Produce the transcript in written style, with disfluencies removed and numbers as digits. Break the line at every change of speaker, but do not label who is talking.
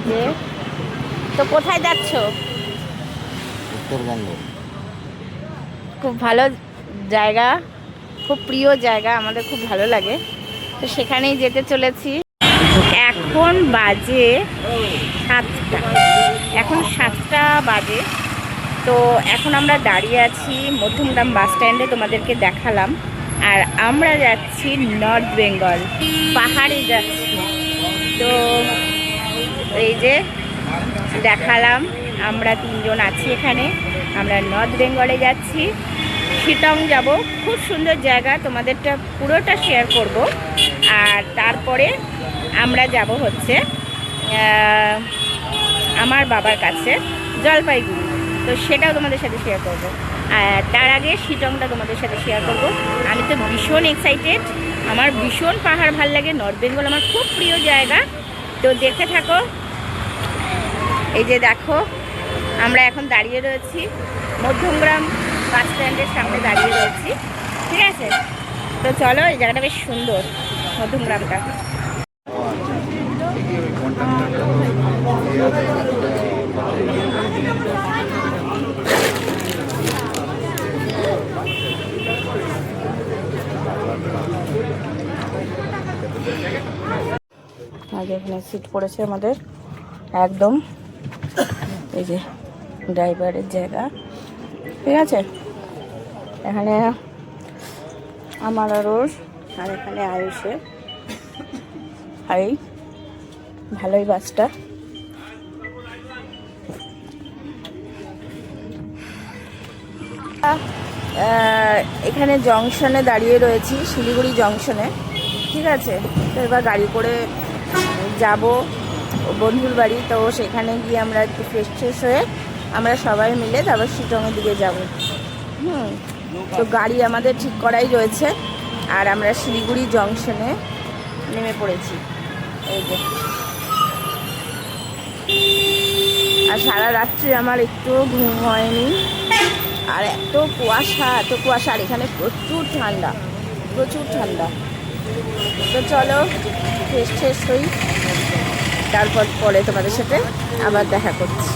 যে তো কোথায় যাচ্ছ?
উত্তরবঙ্গ।
খুব ভালো জায়গা, খুব প্রিয় জায়গা, আমাদের খুব ভালো লাগে, তো সেখানেই যেতে চলেছি। এখন বাজে 7টা, এখন 7টা বাজে। তো এখন আমরা দাঁড়িয়ে আছি মধ্যমগ্রাম বাস স্ট্যান্ডে, তোমাদেরকে দেখালাম। আর আমরা যাচ্ছি নর্থ বেঙ্গল, পাহাড়ে যাচ্ছি। তো এই যে দেখালাম, আমরা 3জন আছি এখানে, আমরা নর্থ বেঙ্গলে যাচ্ছি, শিটং যাব। খুব সুন্দর জায়গা, তোমাদেরটা পুরোটা শেয়ার করব। আর তারপরে আমরা যাব হচ্ছে আমার বাবার কাছে জলপাইগুড়ি, তো সেটাও তোমাদের সাথে শেয়ার করব। আর তার আগে শিটংটা তোমাদের সাথে শেয়ার করব। আমি তো ভীষণ এক্সাইটেড, আমার ভীষণ পাহাড় ভাল লাগে, নর্থ বেঙ্গল আমার খুব প্রিয় জায়গা। তো দেখতে থাকো। এই যে দেখো, আমরা এখন দাঁড়িয়ে রয়েছি মধ্যমগ্রাম বাস স্ট্যান্ডের সামনে দাঁড়িয়ে রয়েছি, ঠিক আছে? তো চলো, এই জায়গাটা বেশ সুন্দর, মধ্যমগ্রামটা। আগে এখানে সিট পড়েছে আমাদের একদম, এই যে ড্রাইভারের জায়গা, ঠিক আছে? এখানে আমার আরোর, আর এখানে আয়ুষের। ভালোই বাসটা। এখানে জংশনে দাঁড়িয়ে রয়েছি, শিলিগুড়ি জংশনে, ঠিক আছে? তো এবার গাড়ি করে যাব বন্ধুর বাড়ি। তো সেখানে গিয়ে আমরা একটু ফ্রেশ হয়ে আমরা সবাই মিলে তারপর শিটংয়ের দিকে যাব। তো গাড়ি আমাদের ঠিক করাই রয়েছে, আর আমরা শিলিগুড়ি জংশনে নেমে পড়েছি। এই যে, আর সারা রাত্রি আমার একটুও ঘুম হয়নি, আর এত কুয়াশা, আর এখানে প্রচুর ঠান্ডা। তো চলো ফ্রেশ হই, তারপর পরে তোমাদের সাথে আবার দেখা করছি।